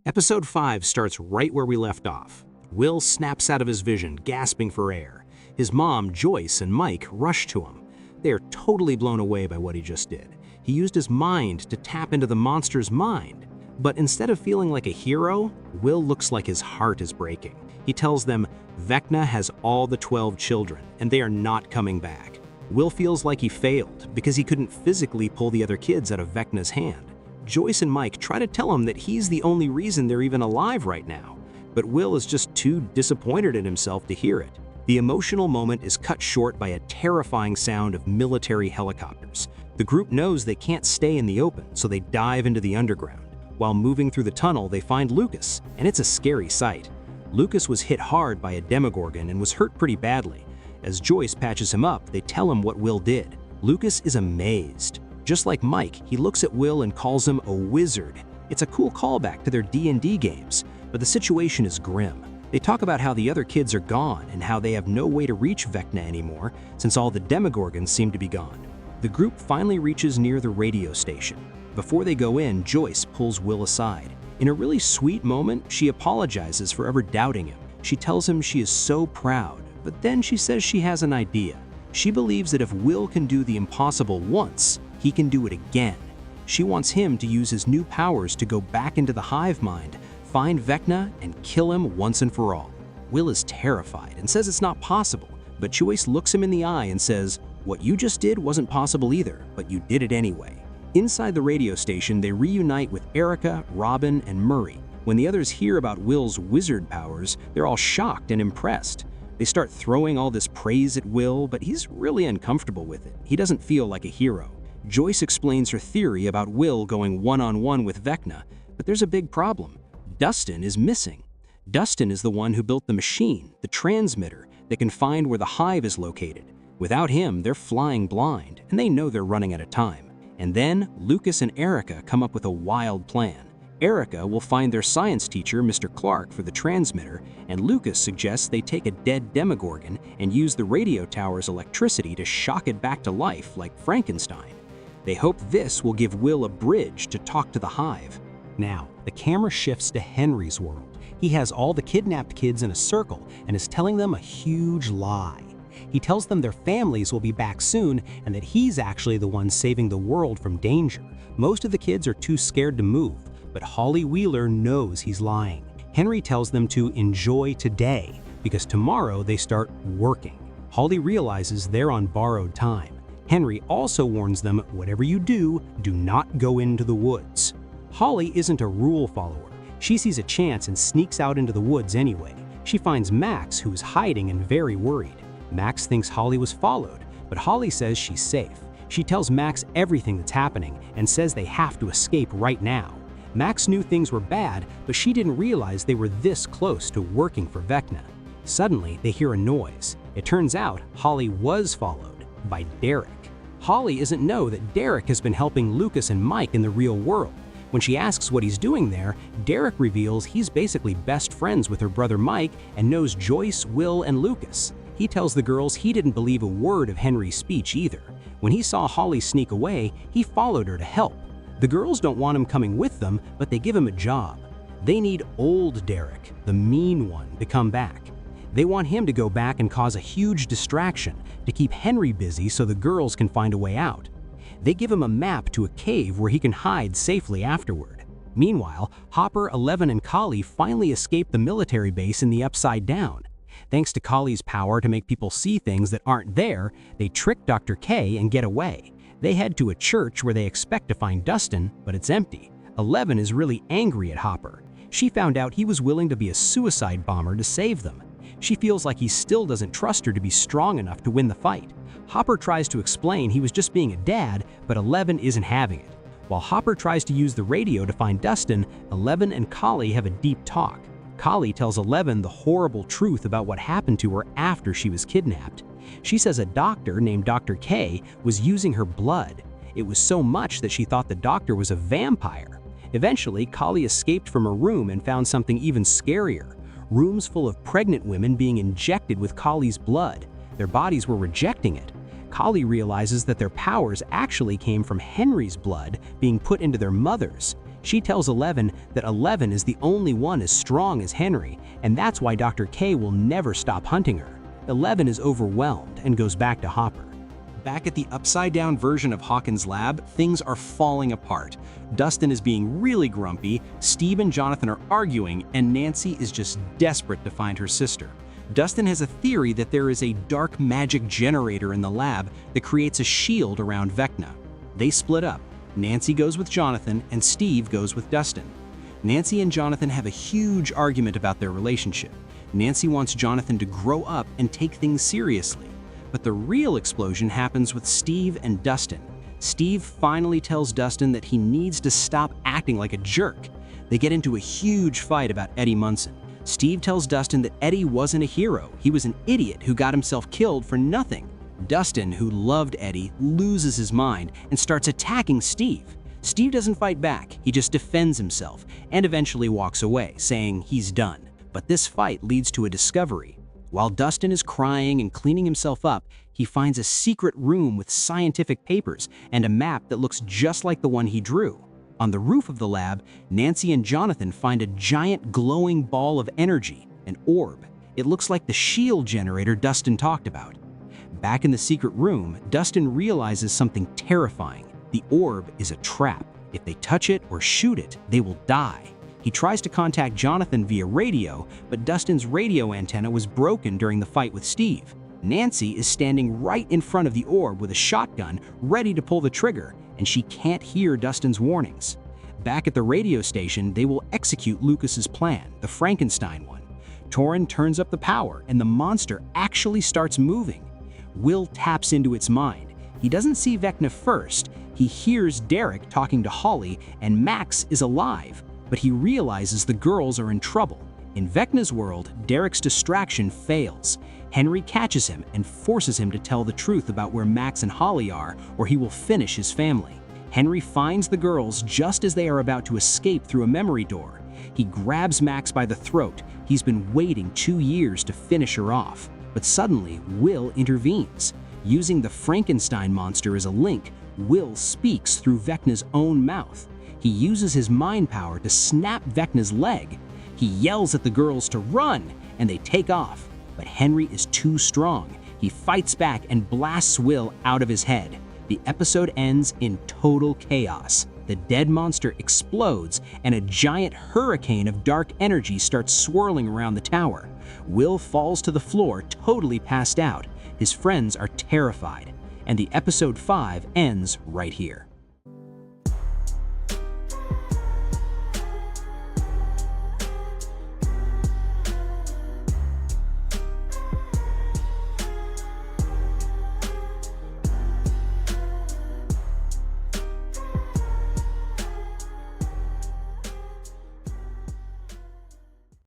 Episode 5 starts right where we left off. Will snaps out of his vision, gasping for air. His mom, Joyce, and Mike rush to him. They are totally blown away by what he just did. He used his mind to tap into the monster's mind. But instead of feeling like a hero, Will looks like his heart is breaking. He tells them Vecna has all the 12 children, and they are not coming back. Will feels like he failed because he couldn't physically pull the other kids out of Vecna's hand. Joyce and Mike try to tell him that he's the only reason they're even alive right now, but Will is just too disappointed in himself to hear it. The emotional moment is cut short by a terrifying sound of military helicopters. The group knows they can't stay in the open, so they dive into the underground. While moving through the tunnel, they find Lucas, and it's a scary sight. Lucas was hit hard by a demogorgon and was hurt pretty badly. As Joyce patches him up, they tell him what Will did. Lucas is amazed. Just like Mike, he looks at Will and calls him a wizard. It's a cool callback to their D&D games, but the situation is grim. They talk about how the other kids are gone and how they have no way to reach Vecna anymore since all the demogorgons seem to be gone. The group finally reaches near the radio station. Before they go in, Joyce pulls Will aside. In a really sweet moment, she apologizes for ever doubting him. She tells him she is so proud, but then she says she has an idea. She believes that if Will can do the impossible once, he can do it again. She wants him to use his new powers to go back into the hive mind, find Vecna, and kill him once and for all. Will is terrified and says it's not possible, but Joyce looks him in the eye and says, "What you just did wasn't possible either, but you did it anyway." Inside the radio station, they reunite with Erica, Robin, and Murray. When the others hear about Will's wizard powers, they're all shocked and impressed. They start throwing all this praise at Will, but he's really uncomfortable with it. He doesn't feel like a hero. Joyce explains her theory about Will going one-on-one with Vecna, but there's a big problem. Dustin is missing. Dustin is the one who built the machine, the transmitter, that can find where the hive is located. Without him, they're flying blind, and they know they're running out of time. And then, Lucas and Erica come up with a wild plan. Erica will find their science teacher, Mr. Clark, for the transmitter, and Lucas suggests they take a dead demogorgon and use the radio tower's electricity to shock it back to life like Frankenstein. They hope this will give Will a bridge to talk to the hive. Now, the camera shifts to Henry's world. He has all the kidnapped kids in a circle and is telling them a huge lie. He tells them their families will be back soon and that he's actually the one saving the world from danger. Most of the kids are too scared to move, but Holly Wheeler knows he's lying. Henry tells them to enjoy today because tomorrow they start working. Holly realizes they're on borrowed time. Henry also warns them, whatever you do not go into the woods. Holly isn't a rule follower. She sees a chance and sneaks out into the woods anyway. She finds Max, who is hiding and very worried. Max thinks Holly was followed, but Holly says she's safe. She tells Max everything that's happening and says they have to escape right now. Max knew things were bad, but she didn't realize they were this close to working for Vecna. Suddenly, they hear a noise. It turns out Holly was followed by Derek. Holly doesn't know that Derek has been helping Lucas and Mike in the real world. When she asks what he's doing there, Derek reveals he's basically best friends with her brother Mike and knows Joyce, Will, and Lucas. He tells the girls he didn't believe a word of Henry's speech either. When he saw Holly sneak away, he followed her to help. The girls don't want him coming with them, but they give him a job. They need old Derek, the mean one, to come back. They want him to go back and cause a huge distraction to keep Henry busy so the girls can find a way out. They give him a map to a cave where he can hide safely afterward. Meanwhile, Hopper, 11, and Collie finally escape the military base in the Upside Down. Thanks to Collie's power to make people see things that aren't there, they trick Dr. K and get away. They head to a church where they expect to find Dustin, but it's empty. 11 is really angry at Hopper. She found out he was willing to be a suicide bomber to save them. She feels like he still doesn't trust her to be strong enough to win the fight. Hopper tries to explain he was just being a dad, but 11 isn't having it. While Hopper tries to use the radio to find Dustin, 11 and Collie have a deep talk. Collie tells 11 the horrible truth about what happened to her after she was kidnapped. She says a doctor named Dr. K was using her blood. It was so much that she thought the doctor was a vampire. Eventually, Collie escaped from her room and found something even scarier. Rooms full of pregnant women being injected with Collie's blood. Their bodies were rejecting it. Collie realizes that their powers actually came from Henry's blood being put into their mothers. She tells Eleven that Eleven is the only one as strong as Henry, and that's why Dr. K will never stop hunting her. Eleven is overwhelmed and goes back to Hopper. Back at the upside-down version of Hawkins' lab, things are falling apart. Dustin is being really grumpy, Steve and Jonathan are arguing, and Nancy is just desperate to find her sister. Dustin has a theory that there is a dark magic generator in the lab that creates a shield around Vecna. They split up. Nancy goes with Jonathan, and Steve goes with Dustin. Nancy and Jonathan have a huge argument about their relationship. Nancy wants Jonathan to grow up and take things seriously. But the real explosion happens with Steve and Dustin. Steve finally tells Dustin that he needs to stop acting like a jerk. They get into a huge fight about Eddie Munson. Steve tells Dustin that Eddie wasn't a hero, he was an idiot who got himself killed for nothing. Dustin, who loved Eddie, loses his mind and starts attacking Steve. Steve doesn't fight back, he just defends himself and eventually walks away, saying he's done. But this fight leads to a discovery. While Dustin is crying and cleaning himself up, he finds a secret room with scientific papers and a map that looks just like the one he drew. On the roof of the lab, Nancy and Jonathan find a giant glowing ball of energy, an orb. It looks like the shield generator Dustin talked about. Back in the secret room, Dustin realizes something terrifying. The orb is a trap. If they touch it or shoot it, they will die. He tries to contact Jonathan via radio, but Dustin's radio antenna was broken during the fight with Steve. Nancy is standing right in front of the orb with a shotgun, ready to pull the trigger, and she can't hear Dustin's warnings. Back at the radio station, they will execute Lucas's plan, the Frankenstein one. Torrin turns up the power, and the monster actually starts moving. Will taps into its mind. He doesn't see Vecna first. He hears Derek talking to Holly, and Max is alive. But he realizes the girls are in trouble. In Vecna's world, Derek's distraction fails. Henry catches him and forces him to tell the truth about where Max and Holly are, or he will finish his family. Henry finds the girls just as they are about to escape through a memory door. He grabs Max by the throat. He's been waiting 2 years to finish her off. But suddenly, Will intervenes. Using the Frankenstein monster as a link, Will speaks through Vecna's own mouth. He uses his mind power to snap Vecna's leg. He yells at the girls to run, and they take off. But Henry is too strong. He fights back and blasts Will out of his head. The episode ends in total chaos. The dead monster explodes, and a giant hurricane of dark energy starts swirling around the tower. Will falls to the floor, totally passed out. His friends are terrified. And the episode 5 ends right here.